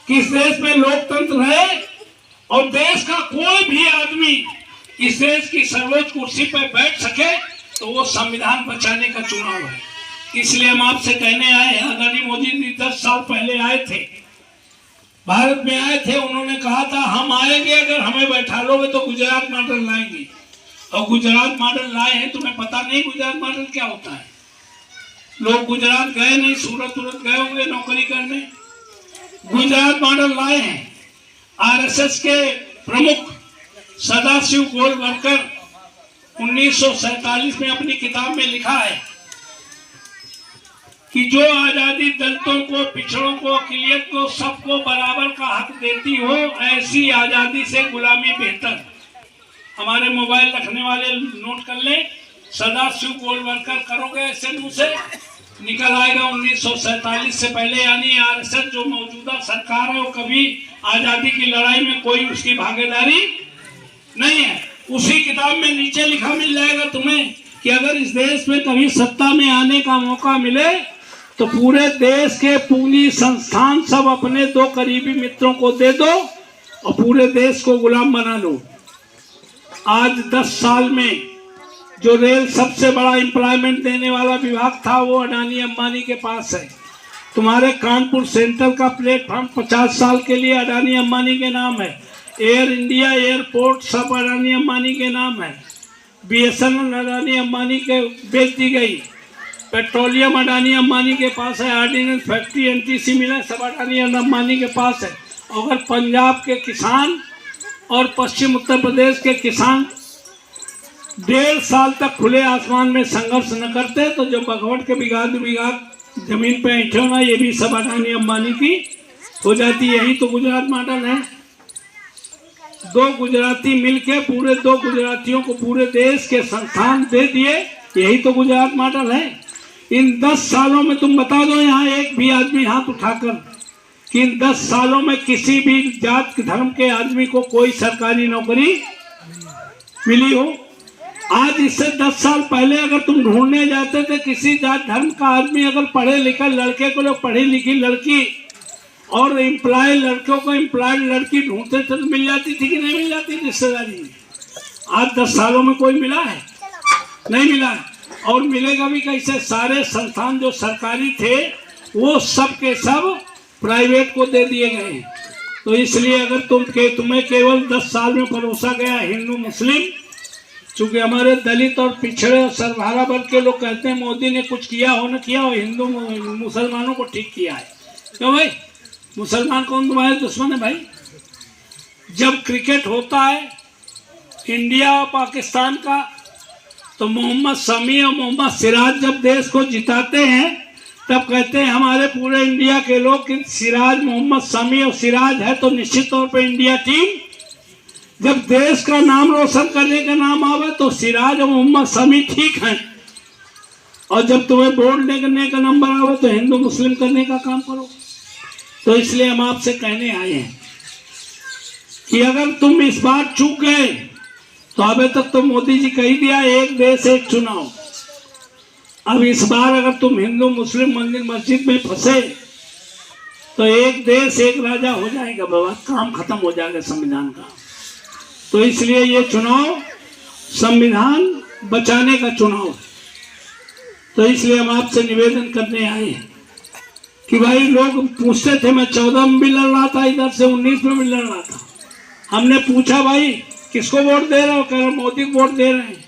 कि इस देश में लोकतंत्र है और देश का कोई भी आदमी इस देश की सर्वोच्च कुर्सी पर बैठ सके तो वो संविधान बचाने का चुनाव है। इसलिए हम आपसे कहने आए हैं, आदरणीय मोदी जी 10 साल पहले आए थे, भारत में आए थे, उन्होंने कहा था हम आएंगे, अगर हमें बैठा लोगे तो गुजरात मॉडल लाएंगे। और गुजरात मॉडल लाए हैं, तुम्हें पता नहीं गुजरात मॉडल क्या होता है? लोग गुजरात गए नहीं, सूरत गए होंगे नौकरी करने। गुजरात मॉडल लाए हैं। आरएसएस के प्रमुख सदाशिव गोलवलकर 1947 में अपनी किताब में लिखा है कि जो आजादी दलितों को, पिछड़ों को, अक़लियत को, सबको बराबर का हक देती हो, ऐसी आजादी से गुलामी बेहतर। हमारे मोबाइल रखने वाले नोट कर ले, सदाशिव गोलवलकर करोगे ऐसे मुंह से निकल आएगा 1947 से पहले। यानी आरएसएस जो मौजूदा सरकार है वो कभी आजादी की लड़ाई में कोई उसकी भागीदारी नहीं है। उसी किताब में नीचे लिखा मिल जाएगा तुम्हें कि अगर इस देश में कभी सत्ता में आने का मौका मिले तो पूरे देश के पूंजी संस्थान सब अपने 2 करीबी मित्रों को दे दो और पूरे देश को गुलाम बना लो। आज 10 साल में जो रेल सबसे बड़ा एम्प्लॉयमेंट देने वाला विभाग था वो अडानी अंबानी के पास है। तुम्हारे कानपुर सेंट्रल का प्लेटफॉर्म 50 साल के लिए अडानी अंबानी के नाम है। एयर इंडिया, एयरपोर्ट सब अडानी अंबानी के नाम है। बीएसएनएल अडानी अंबानी के बेच दी गई। पेट्रोलियम अडानी अंबानी के पास है। ऑर्डिनेंस फैक्ट्री, एनटीसी मिले सब अडानी अंबानी के पास है। अगर पंजाब के किसान और पश्चिम उत्तर प्रदेश के किसान 1.5 साल तक खुले आसमान में संघर्ष न करते तो जो बघवट के बिगाड़ जमीन पे ऐठे होना ये भी सब अडानी अंबानी की हो जाती। यही तो गुजरात मॉडल है। 2 गुजराती मिलके पूरे 2 गुजरातियों को पूरे देश के संस्थान दे दिए। यही तो गुजरात मॉडल है। इन 10 सालों में तुम बता दो यहाँ एक भी आदमी हाथ उठाकर कि इन 10 सालों में किसी भी जात धर्म के आदमी को कोई सरकारी नौकरी मिली हो। आज इससे 10 साल पहले अगर तुम ढूंढने जाते थे किसी जात धर्म का आदमी, अगर पढ़े लिखे लड़के को लोग पढ़ी लिखी लड़की और एम्प्लॉय लड़कों को एम्प्लॉयड लड़की ढूंढते थे तो मिल जाती थी कि नहीं मिल जाती रिश्तेदारी में? आज 10 सालों में कोई मिला है? नहीं मिला है। और मिलेगा भी कैसे? सारे संस्थान जो सरकारी थे वो सब के सब प्राइवेट को दे दिए गए। तो इसलिए अगर तुम्हें केवल 10 साल में परोसा गया हिंदू मुस्लिम, चूंकि हमारे दलित और पिछड़े और सर्वहारा वर्ग के लोग कहते हैं मोदी ने कुछ किया हो न किया हो, हिंदू मुसलमानों को ठीक किया है। क्यों भाई? मुसलमान कौन तुम्हारे दुश्मन है भाई? जब क्रिकेट होता है इंडिया और पाकिस्तान का तो मोहम्मद शमी और मोहम्मद सिराज जब देश को जिताते हैं तब कहते हैं हमारे पूरे इंडिया के लोग कि सिराज, मोहम्मद शमी और सिराज है तो निश्चित तौर पे इंडिया टीम। जब देश का नाम रोशन करने का नाम आवे तो सिराज और मोहम्मद शमी ठीक हैं, और जब तुम्हें वोट करने का नंबर आवे तो हिंदू मुस्लिम करने का काम करो। तो इसलिए हम आपसे कहने आए हैं कि अगर तुम इस बार चूक गए तो अभी तक तो मोदी जी कह दिया एक देश एक चुनाव। अब इस बार अगर तुम हिंदू मुस्लिम मंदिर मस्जिद में फंसे तो एक देश एक राजा हो जाएगा बाबा, काम खत्म हो जाएगा संविधान का। तो इसलिए ये चुनाव संविधान बचाने का चुनाव है। तो इसलिए हम आपसे निवेदन करने आए हैं कि भाई लोग पूछते थे, मैं 14 में भी लड़ रहा था, इधर से 19 में भी लड़ रहा था। हमने पूछा भाई किसको वोट दे रहे हो? कह रहे मोदी को वोट दे रहे हैं।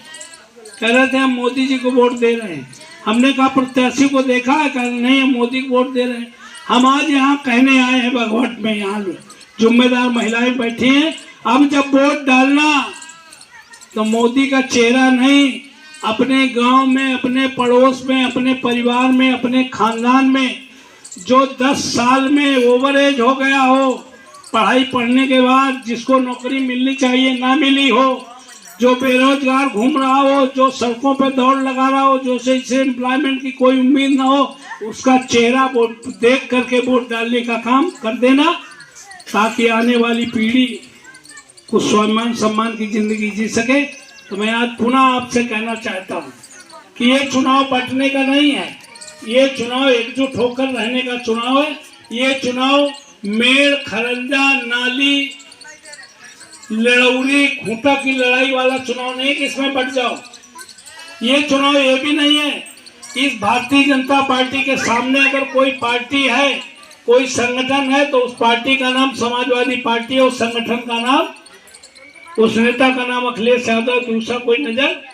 कह रहे थे हम मोदी जी को वोट दे रहे हैं। हमने कहा प्रत्याशी को देखा है? कह रहे नहीं हम मोदी को वोट दे रहे हैं। हम आज यहाँ कहने आए हैं बघवट में, यहाँ जिम्मेदार महिलाएं बैठी हैं, अब जब वोट डालना तो मोदी का चेहरा नहीं, अपने गांव में, अपने पड़ोस में, अपने परिवार में, अपने खानदान में जो 10 साल में ओवर एज हो गया हो, पढ़ाई पढ़ने के बाद जिसको नौकरी मिलनी चाहिए ना मिली हो, जो बेरोजगार घूम रहा हो, जो सड़कों पर दौड़ लगा रहा हो, जो से एम्प्लॉयमेंट की कोई उम्मीद ना हो, उसका चेहरा देख करके वोट डालने का काम कर देना, ताकि आने वाली पीढ़ी कुछ स्वाभिमान सम्मान की जिंदगी जी सके। तो मैं आज पुनः आपसे कहना चाहता हूँ कि ये चुनाव बंटने का नहीं है, ये चुनाव एकजुट होकर रहने का चुनाव है। ये चुनाव मेड़, खरंजा, नाली, लड़ौरी, खूंटा की लड़ाई वाला चुनाव नहीं कि इसमें बट जाओ। ये चुनाव ये भी नहीं है। इस भारतीय जनता पार्टी के सामने अगर कोई पार्टी है, कोई संगठन है, तो उस पार्टी का नाम समाजवादी पार्टी है, उस संगठन का नाम, उस नेता का नाम अखिलेश यादव, दूसरा कोई नजर